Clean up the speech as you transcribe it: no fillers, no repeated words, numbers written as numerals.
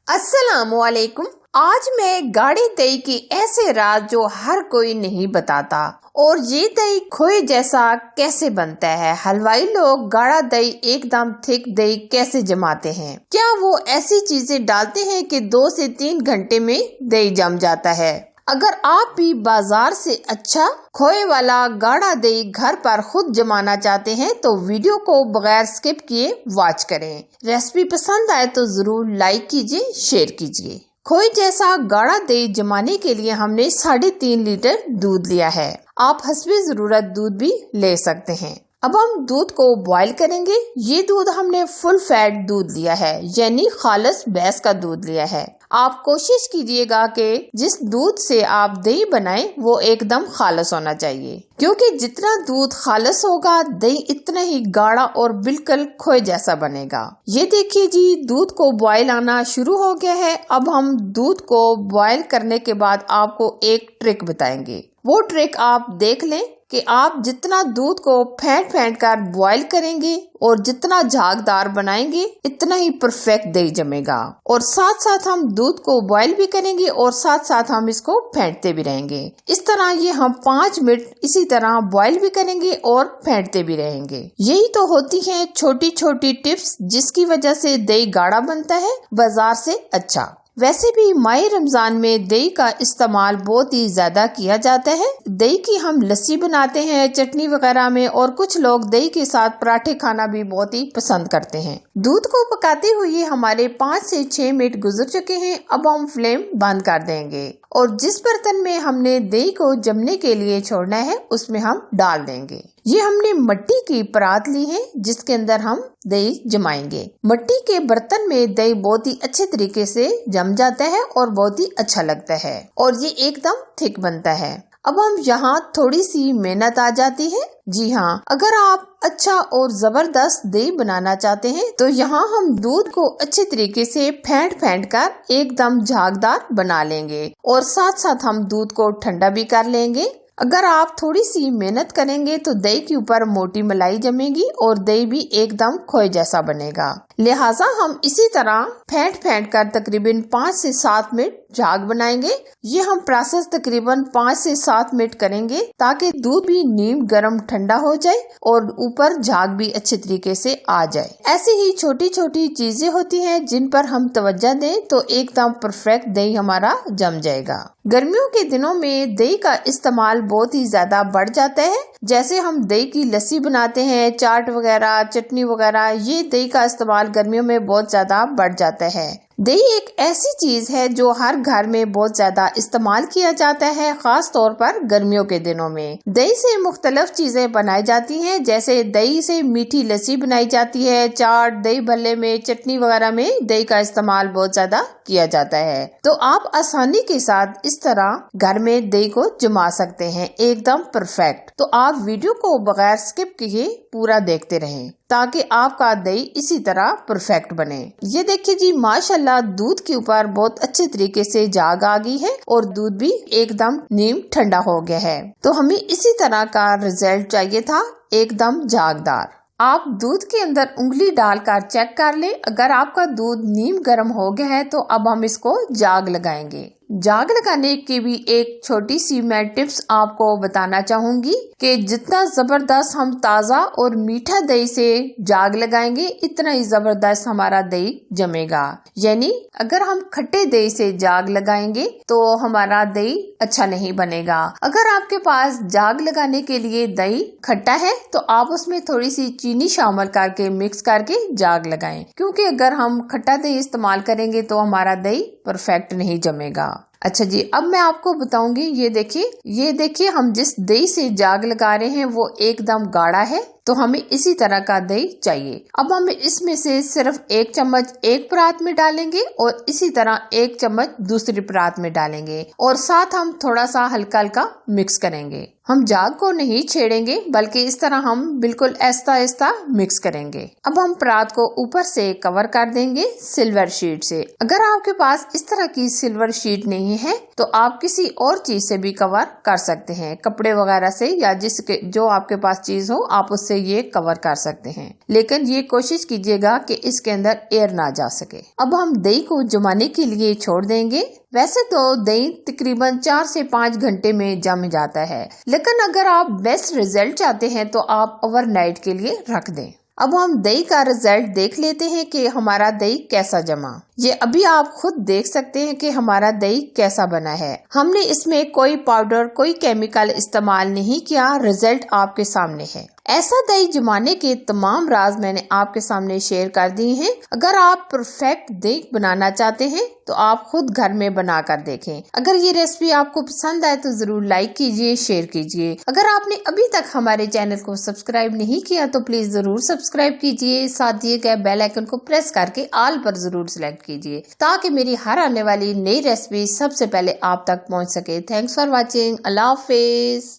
अस्सलाम वालेकुम। आज मैं गाढ़े दही की ऐसे राज जो हर कोई नहीं बताता, और ये दही खोए जैसा कैसे बनता है। हलवाई लोग गाढ़ा दही एकदम थिक दही कैसे जमाते हैं? क्या वो ऐसी चीजें डालते हैं कि 2 से 3 घंटे में दही जम जाता है? अगर आप भी बाजार से अच्छा खोए वाला गाढ़ा दही घर पर खुद जमाना चाहते हैं तो वीडियो को बगैर स्किप किए वॉच करें। रेसिपी पसंद आए तो जरूर लाइक कीजिए, शेयर कीजिए। खोए जैसा गाढ़ा दही जमाने के लिए हमने 3.5 लीटर दूध लिया है। आप हस्बे जरूरत दूध भी ले सकते हैं। अब हम दूध को बॉईल करेंगे। ये दूध हमने फुल फैट दूध लिया है, यानी खालिस भैंस का दूध लिया है। आप कोशिश कीजिएगा कि जिस दूध से आप दही बनाएं वो एकदम खालिस होना चाहिए, क्योंकि जितना दूध खालिस होगा दही इतना ही गाढ़ा और बिल्कुल खोए जैसा बनेगा। ये देखिए जी, दूध को बॉईल आना शुरू हो गया है। अब हम दूध को बॉईल करने के बाद आपको एक ट्रिक बताएंगे। वो ट्रिक आप देख लें कि आप जितना दूध को फेंट कर बॉईल करेंगे और जितना झागदार बनाएंगे इतना ही परफेक्ट दही जमेगा। और साथ साथ हम दूध को बॉईल भी करेंगे और साथ साथ हम इसको फेंटते भी रहेंगे। इस तरह ये हम 5 मिनट इसी तरह बॉईल भी करेंगे और फेंटते भी रहेंगे। यही तो होती है छोटी छोटी टिप्स जिसकी वजह से दही गाढ़ा बनता है बाजार से अच्छा। वैसे भी माह रमजान में दही का इस्तेमाल बहुत ही ज्यादा किया जाता है। दही की हम लस्सी बनाते हैं चटनी वगैरह में, और कुछ लोग दही के साथ पराठे खाना भी बहुत ही पसंद करते हैं। दूध को पकाते हुए हमारे 5 से 6 मिनट गुजर चुके हैं। अब हम फ्लेम बंद कर देंगे और जिस बर्तन में हमने दही को जमने के लिए छोड़ना है उसमें हम डाल देंगे। ये हमने मिट्टी की परात ली है जिसके अंदर हम दही जमाएंगे। मिट्टी के बर्तन में दही बहुत ही अच्छे तरीके से जम जाता है और बहुत ही अच्छा लगता है और ये एकदम थिक बनता है। अब हम यहाँ थोड़ी सी मेहनत आ जाती है। जी हाँ, अगर आप अच्छा और जबरदस्त दही बनाना चाहते हैं तो यहाँ हम दूध को अच्छे तरीके से फेंट कर एकदम झागदार बना लेंगे और साथ साथ हम दूध को ठंडा भी कर लेंगे। अगर आप थोड़ी सी मेहनत करेंगे तो दही के ऊपर मोटी मलाई जमेगी और दही भी एकदम खोए जैसा बनेगा। लिहाजा हम इसी तरह फेंट कर तकरीबन 5 से 7 मिनट झाग बनाएंगे। ये हम प्रोसेस तकरीबन 5 से 7 मिनट करेंगे ताकि दूध भी नीम गर्म ठंडा हो जाए और ऊपर झाग भी अच्छे तरीके से आ जाए। ऐसी ही छोटी छोटी चीजें होती हैं जिन पर हम तवज्जो दें तो एकदम परफेक्ट दही हमारा जम जाएगा। गर्मियों के दिनों में दही का इस्तेमाल बहुत ही ज्यादा बढ़ जाता है। जैसे हम दही की लस्सी बनाते हैं, चाट वगैरह, चटनी वगैरह, ये दही का इस्तेमाल गर्मियों में बहुत ज्यादा बढ़ जाता है। दही एक ऐसी चीज है जो हर घर में बहुत ज्यादा इस्तेमाल किया जाता है, खास तौर पर गर्मियों के दिनों में। दही से मुख्तलिफ चीजें बनाई जाती हैं, जैसे दही से मीठी लस्सी बनाई जाती है, चाट, दही भल्ले में, चटनी वगैरह में दही का इस्तेमाल बहुत ज्यादा किया जाता है। तो आप आसानी के साथ इस तरह घर में दही को जमा सकते हैं एकदम परफेक्ट। तो आप वीडियो को बगैर स्किप किए पूरा देखते रहें ताकि आपका दही इसी तरह परफेक्ट बने। ये देखिए जी, माशाल्लाह दूध के ऊपर बहुत अच्छे तरीके से झाग आ गई है और दूध भी एकदम नीम ठंडा हो गया है। तो हमें इसी तरह का रिजल्ट चाहिए था, एकदम झागदार। आप दूध के अंदर उंगली डालकर चेक कर ले। अगर आपका दूध नीम गर्म हो गया है तो अब हम इसको झाग लगाएंगे। झाग लगाने की भी एक छोटी सी मैं टिप्स आपको बताना चाहूंगी कि जितना जबरदस्त हम ताज़ा और मीठा दही से झाग लगाएंगे इतना ही जबरदस्त हमारा दही जमेगा। यानी अगर हम खट्टे दही से झाग लगाएंगे तो हमारा दही अच्छा नहीं बनेगा। अगर आपके पास झाग लगाने के लिए दही खट्टा है तो आप उसमें थोड़ी सी चीनी शामिल करके मिक्स करके झाग लगाएं, क्योंकि अगर हम खट्टा दही इस्तेमाल करेंगे तो हमारा दही परफेक्ट नहीं जमेगा। अच्छा जी, अब मैं आपको बताऊंगी। ये देखिए हम जिस दही से झाग लगा रहे हैं वो एकदम गाढ़ा है, तो हमें इसी तरह का दही चाहिए। अब हम इसमें से सिर्फ 1 चम्मच एक परात में डालेंगे और इसी तरह 1 चम्मच दूसरी परात में डालेंगे और साथ हम थोड़ा सा हल्का हल्का मिक्स करेंगे। हम झाग को नहीं छेड़ेंगे बल्कि इस तरह हम बिल्कुल आहिस्ता आहिस्ता मिक्स करेंगे। अब हम परात को ऊपर से कवर कर देंगे सिल्वर शीट से। अगर आपके पास इस तरह की सिल्वर शीट नहीं نہیں ہے تو آپ کسی اور چیز سے بھی کور کر سکتے ہیں، کپڑے وغیرہ سے یا جو آپ کے پاس چیز ہو آپ اس سے یہ کور کر سکتے ہیں، لیکن یہ کوشش کیجیے گا کہ اس کے اندر ایئر نہ جا سکے۔ اب ہم دہی کو جمانے کے لیے چھوڑ دیں گے۔ ویسے تو دہی تقریباً 4 سے 5 گھنٹے میں جم جاتا ہے، لیکن اگر آپ بیسٹ رزلٹ چاہتے ہیں تو آپ اوور نائٹ کے لیے رکھ دیں۔ اب ہم دہی کا رزلٹ دیکھ لیتے ہیں کہ ہمارا دہی کیسا جما۔ یہ ابھی آپ خود دیکھ سکتے ہیں کہ ہمارا دہی کیسا بنا ہے۔ ہم نے اس میں کوئی پاؤڈر، کوئی کیمیکل استعمال نہیں کیا، رزلٹ آپ کے سامنے ہے۔ ایسا دہی جمانے کے تمام راز میں نے آپ کے سامنے شیئر کر دی ہیں۔ اگر آپ پرفیکٹ دہی بنانا چاہتے ہیں تو آپ خود گھر میں بنا کر دیکھیں۔ اگر یہ ریسپی آپ کو پسند آئے تو ضرور لائک کیجیے، شیئر کیجیے۔ اگر آپ نے ابھی تک ہمارے چینل کو سبسکرائب نہیں کیا تو پلیز ضرور سبسکرائب کیجیے، ساتھ دیے گئے بیل آئیکن کو پریس کر کے آل پر ضرور سلیکٹ کیجیے تاکہ میری ہر آنے والی نئی ریسپی سب سے پہلے آپ تک پہنچ سکے۔ Thanks for watching. اللہ حافظ۔